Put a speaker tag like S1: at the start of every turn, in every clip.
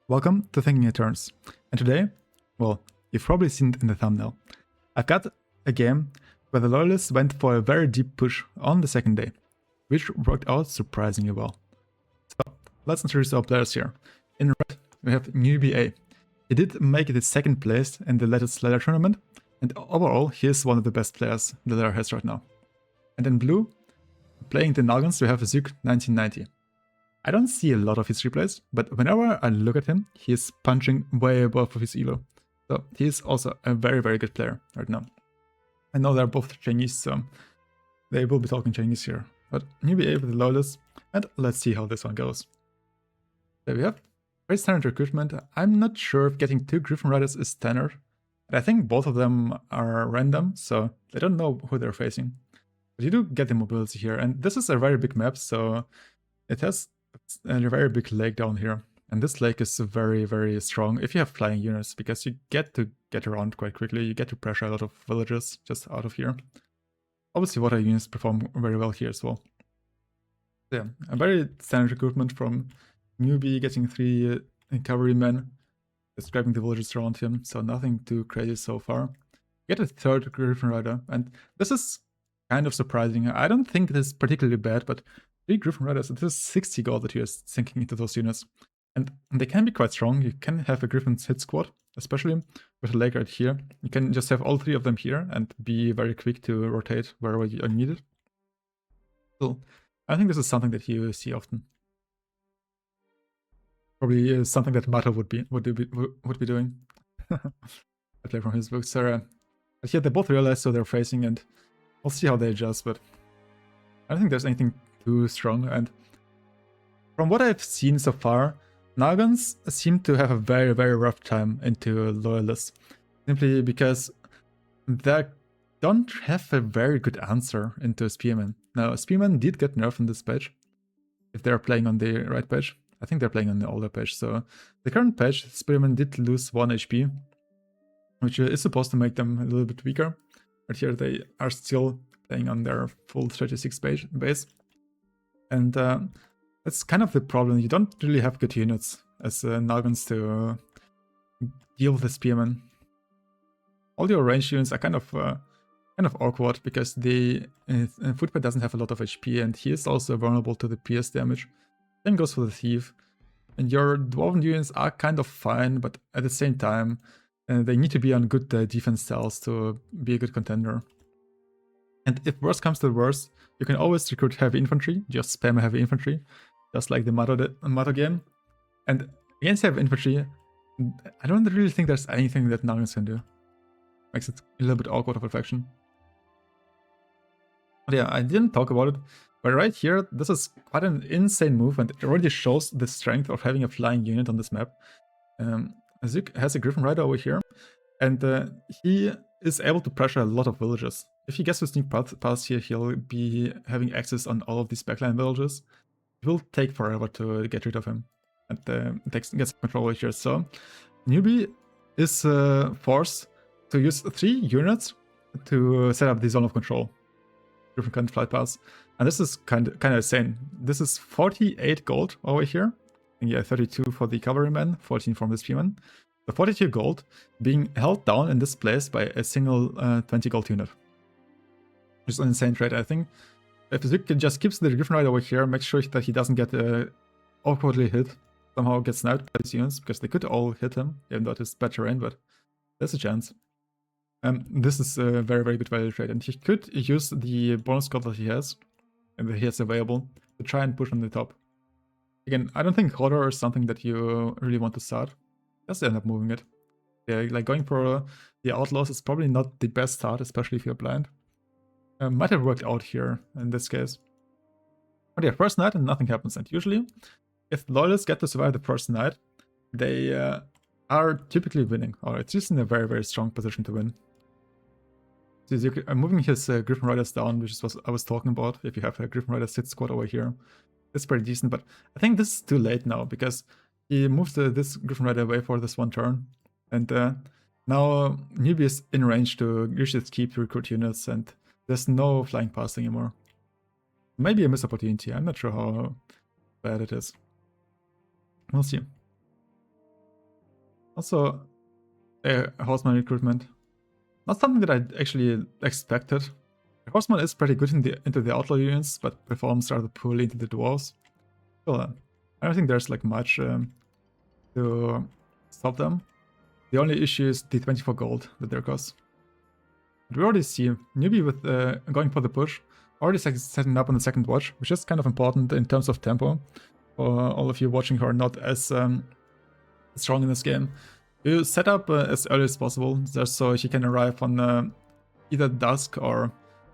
S1: Welcome to Thinking in Turns, and today, well, you've probably seen it in the thumbnail, I've got a game where the Loyalists went for a very deep push on the second day, which worked out surprisingly well. So, let's introduce our players here. In red, we have NewbieA. He did make it second place in the Loyalists Ladder tournament, and overall, he is one of the best players the ladder has right now. And in blue, playing the Knalgans, we have Zyk 1990. I don't see a lot of his replays, but whenever I look at him, he is punching way above of his elo. So he is also a very, very good player right now. I know they're both Chinese, so they will be talking Chinese here. But NewbieA with the Loyalists, and let's see how this one goes. There we have very standard recruitment. I'm not sure if getting 2 Griffin Riders is standard. But I think both of them are random, so they don't know who they're facing. But you do get the mobility here, and this is a very big map, so it has a very big lake down here. And this lake is very, very strong if you have flying units, because you get to get around quite quickly. You get to pressure a lot of villages just out of here. Obviously, water units perform very well here as well. So yeah, a very standard recruitment from Newbie, getting 3 cavalrymen, just grabbing the villages around him, so nothing too crazy so far. Get a 3rd Griffin Rider, and this is kind of surprising. I don't think this is particularly bad, but 3 Griffin Riders, this is 60 gold that you're sinking into those units. And they can be quite strong. You can have a Griffin's hit squad, especially with a lake right here. You can just have all 3 of them here and be very quick to rotate wherever you are needed. So I think this is something that you see often. Probably something that Mata would be doing. I play from his books. But here they both realize so they're facing, and we'll see how they adjust, but I don't think there's anything too strong. And from what I've seen so far, Knalgans seem to have a very, very rough time into Loyalists, simply because they don't have a very good answer into Spearmen. Now, Spearmen did get nerfed on this patch, if they're playing on the right patch. I think they're playing on the older patch, so the current patch, Spearmen did lose 1 HP, which is supposed to make them a little bit weaker. But here they are still playing on their full 36 base. And that's kind of the problem. You don't really have good units as Knalgans to deal with the Spearmen. All your ranged units are kind of awkward, because the Footpad doesn't have a lot of HP, and he is also vulnerable to the PS damage. Same goes for the Thief. And your Dwarven units are kind of fine, but at the same time, they need to be on good defense styles to be a good contender. And if worst comes to worst, you can always recruit heavy infantry, just spam heavy infantry, just like the Motto game. And against heavy infantry, I don't really think there's anything that Knalgans can do. Makes it a little bit awkward of a faction. But yeah, I didn't talk about it, but right here, this is quite an insane move, and it already shows the strength of having a flying unit on this map. Zyk has a Griffin Rider over here, and he is able to pressure a lot of villages. If he gets to sneak past here, he'll be having access on all of these backline villages. It will take forever to get rid of him, and gets control here. So Newbie is forced to use 3 units to set up the zone of control. Different kind of flight paths, and this is kind of insane. This is 48 gold over here. And yeah, 32 for the cavalrymen, 14 from the spearmen. The 42 gold being held down in this place by a single 20 gold unit. Which is an insane trade, I think. If Zyk just keeps the Griffin Rider over here, make sure that he doesn't get awkwardly hit, somehow get sniped by these units, because they could all hit him, even though it is bad terrain, but there's a chance. This is a very, very good value trade, and he could use the bonus gold that he has, and that he has available, to try and push on the top. Again, I don't think Hodor is something that you really want to start. Just end up moving it. Yeah, like going for the Outlaws is probably not the best start, especially if you're blind. Might have worked out here in this case. But yeah, first night and nothing happens. And usually, if Loyalists get to survive the first night, they are typically winning, or at least in a very, very strong position to win. So I'm moving his Griffin Riders down, which is what I was talking about. If you have a Griffin Rider sit squad over here, it's pretty decent, but I think this is too late now, because he moves this Griffin Rider away for this 1 turn, and now Newbie is in range to use his keep to recruit units, and there's no flying past anymore. Maybe a missed opportunity, I'm not sure how bad it is. We'll see. Also, a horseman recruitment. Not something that I actually expected. The horseman is pretty good into the outlaw units, but performs rather poorly into the dwarves. So I don't think there's like much to stop them. The only issue is the 24 gold that they cost. But we already see Newbie with going for the push, already setting up on the second watch, which is kind of important in terms of tempo. For all of you watching who are not as strong in this game, you set up as early as possible, just so he can arrive on either dusk or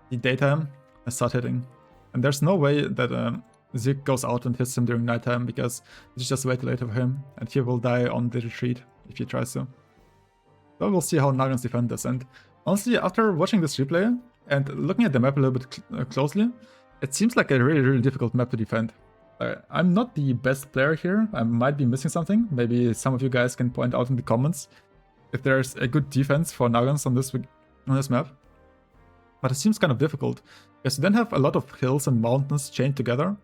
S1: the daytime and start hitting. And there's no way that Zeke goes out and hits him during nighttime, because it's just way too late for him, and he will die on the retreat if he tries to. So we'll see how Knalgans defend this. And honestly, after watching this replay and looking at the map a little bit closely, it seems like a really difficult map to defend. I'm not the best player here. I might be missing something. Maybe some of you guys can point out in the comments if there's a good defense for Knalgans on this map. But it seems kind of difficult, because you then have a lot of hills and mountains chained together.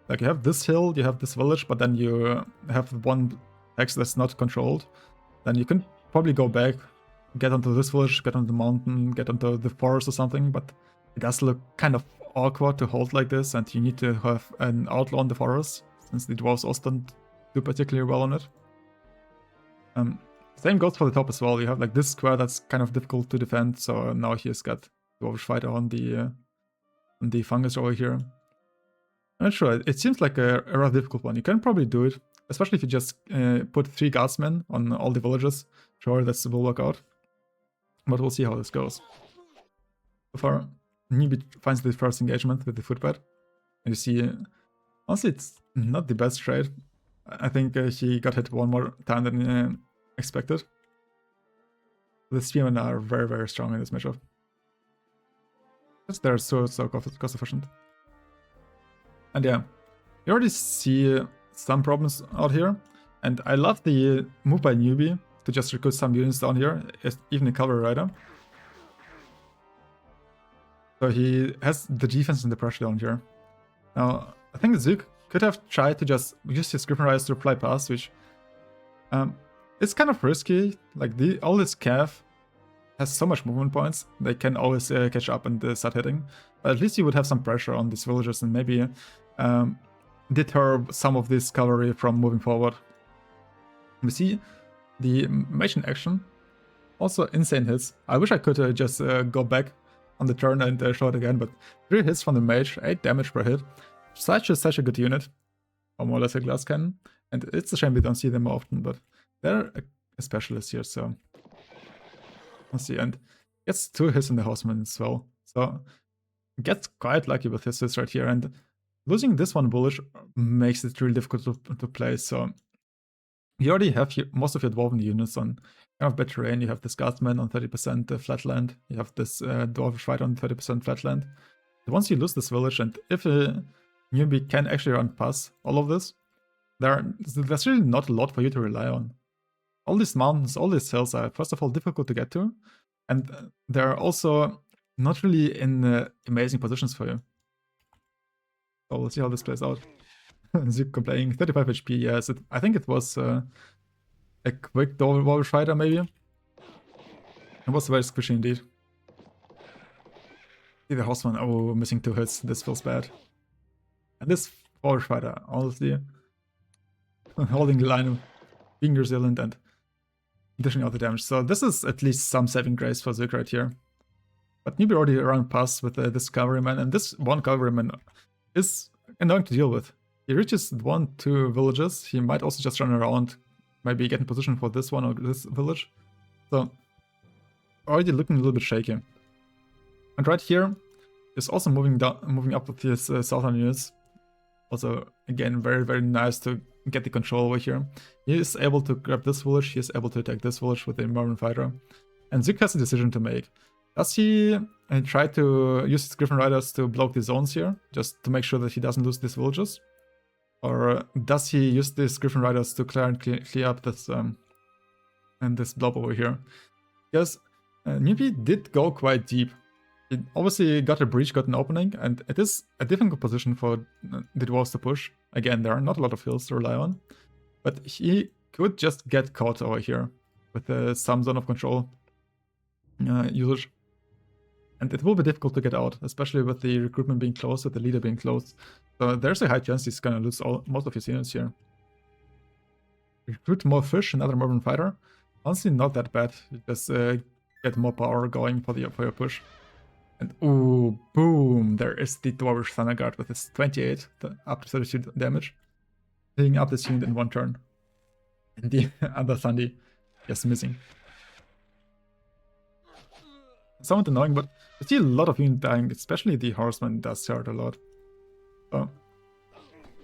S1: Like you have this hill, you have this village, but then you have one hex that's not controlled. Then you can probably go back, get onto this village, get onto the mountain, get onto the forest or something, but it does look kind of awkward to hold like this, and you need to have an outlaw in the forest, since the dwarves also don't do particularly well on it. Same goes for the top as well. You have like this square that's kind of difficult to defend, so now he's got Dwarvish Fighter on the fungus over here. I'm not sure, it seems like a rather difficult one. You can probably do it, especially if you just put 3 guardsmen on all the villages. Sure, that will work out. But we'll see how this goes. So far, Newbie finds the first engagement with the footpad. And you see, honestly, it's not the best trade. I think he got hit one more time than expected. The spearmen are very strong in this matchup. They're so cost efficient. And yeah, you already see some problems out here. And I love the move by Newbie to just recruit some units down here, even a cavalry rider. So he has the defense and the pressure down here. Now, I think Zook could have tried to just use his Griffin Riders to fly past, which it's kind of risky. Like all this cav has so much movement points, they can always catch up and start hitting. But at least you would have some pressure on these villagers and maybe deter some of this cavalry from moving forward. We see the mage in action. Also insane hits. I wish I could just go back on the turn and show it again, but 3 hits from the mage, 8 damage per hit. Such a good unit. Or more or less a glass cannon. And it's a shame we don't see them often, but they're a specialist here, so let's see. And gets 2 hits in the horseman as well. So gets quite lucky with his hits right here. And losing this one bullish makes it really difficult to play. So you already have most of your dwarven units on kind of bad terrain. You have this guardsman on 30% flatland. You have this dwarvish fighter on 30% flatland. But once you lose this village, and if a newbie can actually run past all of this, there's really not a lot for you to rely on. All these mountains, all these hills are first of all difficult to get to, and they're also not really in amazing positions for you. So we'll see how this plays out. Zook complaining, 35 HP, yes, I think it was a quick dwarvish fighter maybe. It was very squishy indeed. See the horseman, oh, missing 2 hits, this feels bad. And this dwarvish fighter, honestly, holding the line, being resilient and dishing out the damage. So this is at least some saving grace for Zook right here. But Newbie already ran past with this cavalryman, and this one cavalryman is annoying to deal with. He reaches 1-2 villages. He might also just run around, maybe get in position for this one or this village. So already looking a little bit shaky. And right here is also moving up with his southern units. Also, again, very nice to get the control over here. He is able to grab this village. He is able to attack this village with the Merman fighter. And Zook has a decision to make. Does he try to use his Griffin Riders to block the zones here, just to make sure that he doesn't lose these villages? Or does he use these Griffin Riders to clear up this and this blob over here? Because Newbie did go quite deep. He obviously got a breach, got an opening, and it is a difficult position for the dwarves to push. Again, there are not a lot of hills to rely on, but he could just get caught over here. with some zone of control usage. And it will be difficult to get out, especially with the recruitment being closed, with the leader being closed. So there's a high chance he's gonna lose most of his units here. Recruit more fish, another modern fighter. Honestly, not that bad. You just get more power going for your push. And ooh, boom! There is the Dwarvish Thunder Guard with his 28, up to 32 damage. Hitting up this unit in one turn. And the other Thundy just missing. Somewhat annoying, but I see a lot of units dying, especially the Horseman does hurt a lot. So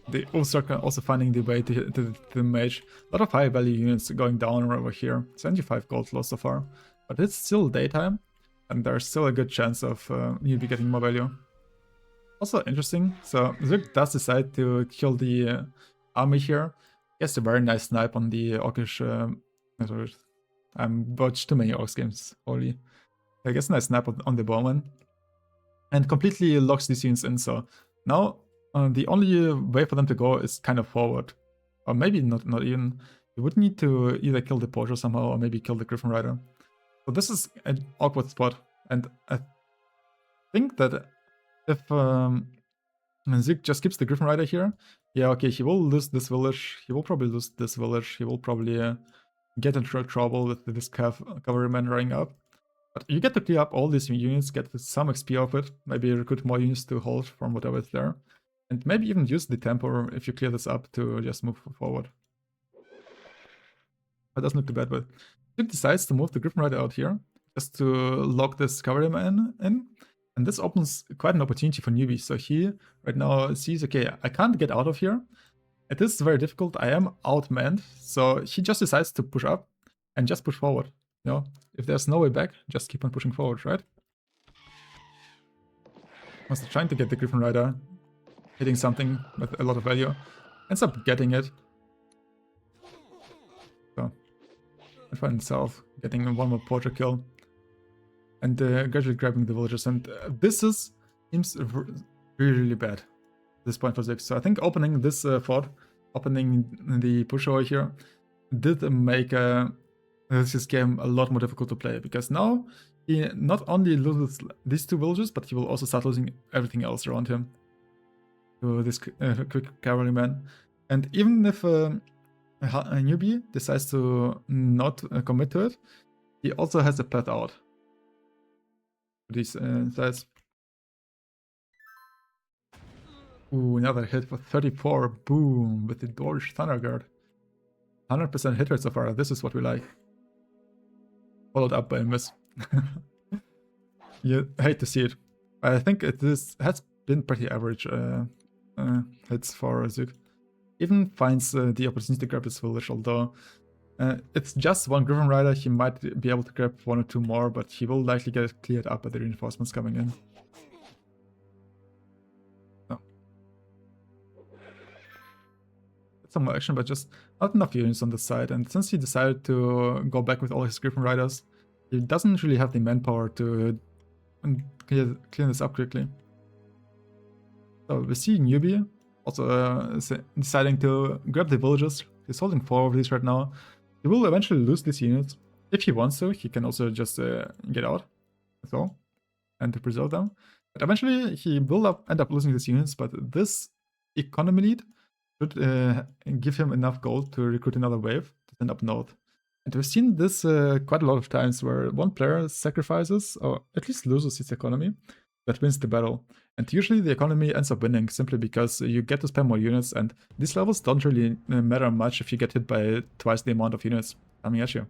S1: the Berserker also finding the way to the mage. A lot of high value units going down over here. 75 gold lost so far. But it's still daytime, and there's still a good chance of Newbie getting more value. Also interesting, so Zook does decide to kill the army here. Gets a very nice snipe on the Orcish... sorry, I'm watched too many Orcs games, holy. I guess a nice snap on the bowman. And completely locks these units in, so now the only way for them to go is kind of forward. Or maybe not even. You would need to either kill the Poacher somehow or maybe kill the Griffin Rider. So this is an awkward spot. And I think that if Zeke just keeps the Griffin Rider here, yeah, okay, he will lose this village. He will probably lose this village. He will probably get into trouble with this cavalryman running up. But you get to clear up all these units, get some XP off it, maybe recruit more units to hold from whatever is there. And maybe even use the tempo if you clear this up to just move forward. That doesn't look too bad, but Duke decides to move the Griffin Rider out here, just to lock this cavalryman in. And this opens quite an opportunity for Newbie. So he right now sees, okay, I can't get out of here. It is very difficult, I am outmanned. So he just decides to push up and just push forward. You know, if there's no way back, just keep on pushing forward, right? Was trying to get the Griffin Rider, hitting something with a lot of value. Ends up getting it. So, I find himself getting one more Poacher kill. And gradually grabbing the villagers. And this seems really bad at this point for Zix. So I think opening this fort, opening the push over here, did make this game a lot more difficult to play, because now he not only loses these two villages, but he will also start losing everything else around him to this quick cavalryman. And even if a newbie decides to not commit to it, he also has a path out. These sides. Ooh, another hit for 34. Boom, with the Dwarvish Thunder Guard. 100% hit rate so far. This is what we like. Followed up by a miss. You hate to see it. I think has been pretty average hits for Zug. Even finds the opportunity to grab this village, although it's just one Griffin Rider. He might be able to grab one or two more, but he will likely get it cleared up by the reinforcements coming in. No. Some more action, but just not enough units on the side. And since he decided to go back with all his Griffin Riders, he doesn't really have the manpower to clear this up quickly. So we see Newbie also deciding to grab the villages. He's holding 4 of these right now. He will eventually lose these units. If he wants to, he can also just get out as well and to preserve them. But eventually he will end up losing these units, but this economy lead should give him enough gold to recruit another wave to send up north. And we've seen this quite a lot of times where one player sacrifices, or at least loses his economy, that wins the battle. And usually the economy ends up winning simply because you get to spam more units, and these levels don't really matter much if you get hit by twice the amount of units coming at you.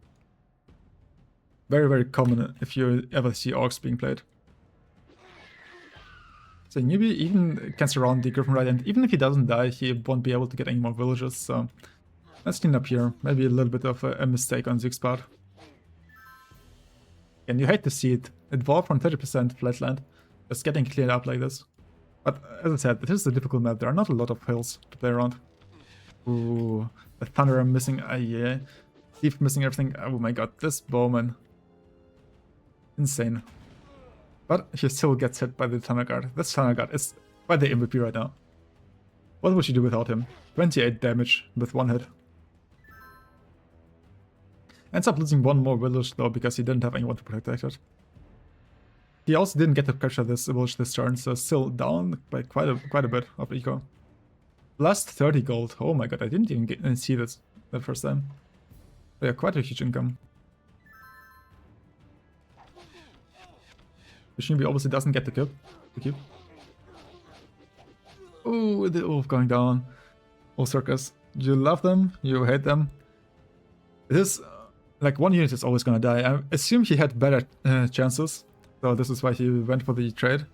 S1: Very, very common if you ever see orcs being played. So Newbie even can surround the Griffin Rider, and even if he doesn't die, he won't be able to get any more villages, so let's clean up here. Maybe a little bit of a mistake on Zig's part. And you hate to see it. It evolved from 30% flatland, just getting cleared up like this. But as I said, it is a difficult map. There are not a lot of hills to play around. Ooh, the Thunderer missing, yeah. Thief missing everything. Oh my god, this bowman. Insane. But he still gets hit by the Thunder Guard. This Thunder Guard is quite the MVP right now. What would you do without him? 28 damage with one hit. Ends up losing one more village though because he didn't have anyone to protect it. He also didn't get to capture this village this turn, so still down by quite a bit of eco. Plus 30 gold. Oh my god, I didn't even see this the first time. But yeah, quite a huge income. Shinobi obviously doesn't get the keep. Ooh, the wolf going down. Oh, circus. You love them, you hate them. It is like one unit is always gonna die. I assume he had better chances, so this is why he went for the trade.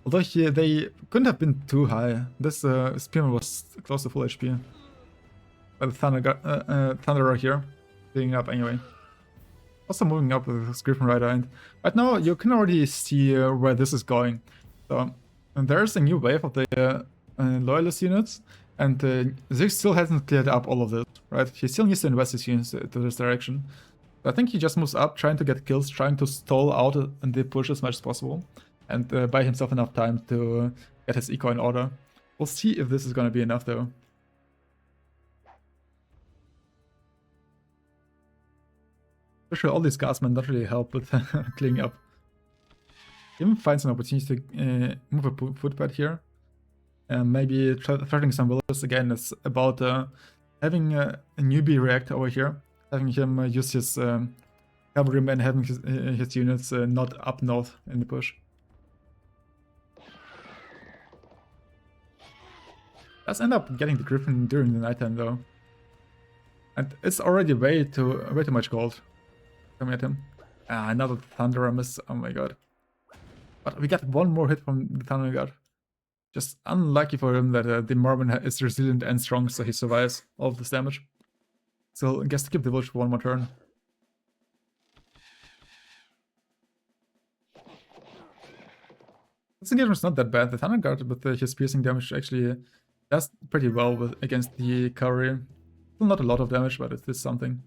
S1: Although they couldn't have been too high. This spearman was close to full HP. But the Thunderer here, being up anyway. Also moving up with his Griffin Rider, and right now you can already see where this is going. So and there's a new wave of the Loyalist units, and Zig still hasn't cleared up all of this, right? He still needs to invest his units to this direction. So I think he just moves up, trying to get kills, trying to stall out and the push as much as possible, and buy himself enough time to get his eco in order. We'll see if this is going to be enough though. For sure, all these guardsmen don't really help with cleaning up. Even finds an opportunity to move a footpad here. Maybe threatening some villagers again. It's about having a newbie react over here, having him use his cavalrymen, having his units not up north in the push. Does end up getting the Griffin during the nighttime though, and it's already way too much gold coming at him. Another Thunderer miss. Oh my god! But we got one more hit from the Thunder God. Just unlucky for him that the Mormon is resilient and strong, so he survives all of this damage. So I guess to keep the village for one more turn. This engagement is not that bad. The Thunder Guard with his piercing damage actually does pretty well against the cavalry. Still not a lot of damage, but it is something.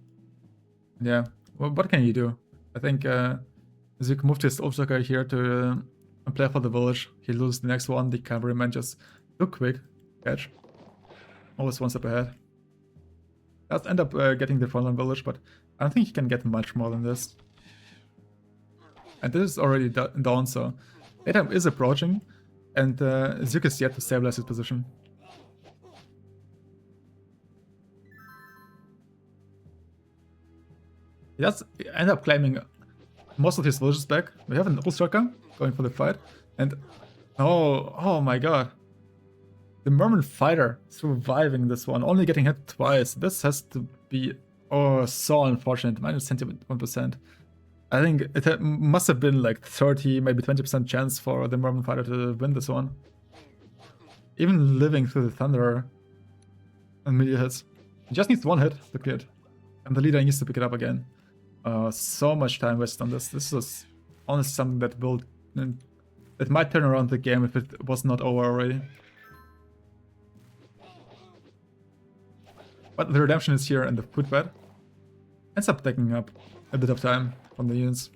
S1: Yeah, well, what can you do? I think Zuk moved his Obstacle here to play for the village. He loses the next one. The cavalryman just too quick catch. Always one step ahead. Does end up getting the frontline village, but I don't think he can get much more than this. And this is already down, so daytime is approaching, and Zuk is yet to stabilize his position. He does end up claiming most of his villages back. We have an Ulstraka going for the fight, and oh my god. The Merman fighter surviving this one, only getting hit twice. This has to be so unfortunate. Minus 71%. I think it must have been like 30, maybe 20% chance for the Merman fighter to win this one. Even living through the Thunderer and melee hits. He just needs one hit to clear it. And the leader needs to pick it up again. So much time wasted on this. This is honestly something that might turn around the game if it was not over already. But the redemption is here and the footbed ends up taking up a bit of time from the units.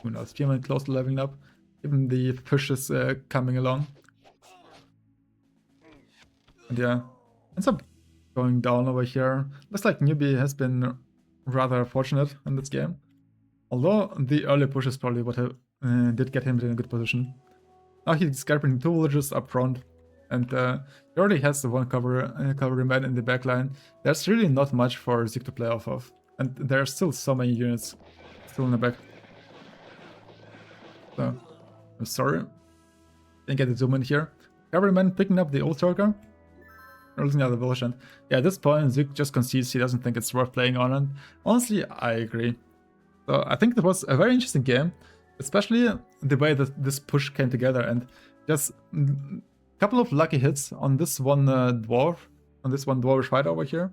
S1: Who knows, Spearman close to leveling up. Even the push is coming along. And yeah, ends up going down over here. Looks like NewbieA has been rather fortunate in this game. Although the early push is probably what did get him in a good position. Now he's scalping 2 villages up front. And he already has the one cavalryman in the backline. There's really not much for Zeke to play off of. And there are still so many units still in the back. So, I'm sorry. Didn't get the zoom in here. Cavalryman picking up the old Turker. Losing out the village, and yeah, at this point Zeke just concedes he doesn't think it's worth playing on, and honestly I agree. So I think it was a very interesting game, especially the way that this push came together, and just a couple of lucky hits on this one dwarvish fighter over here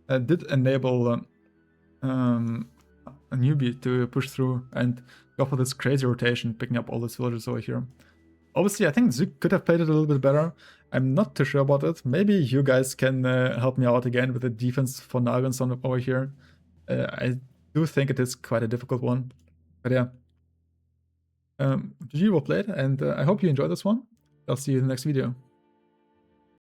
S1: did enable a newbie to push through and go for this crazy rotation, picking up all these villagers over here. Obviously, I think Zeke could have played it a little bit better. I'm not too sure about it. Maybe you guys can help me out again with the defense for Knalgans over here. I do think it is quite a difficult one. But yeah. GG, well played, and I hope you enjoyed this one. I'll see you in the next video.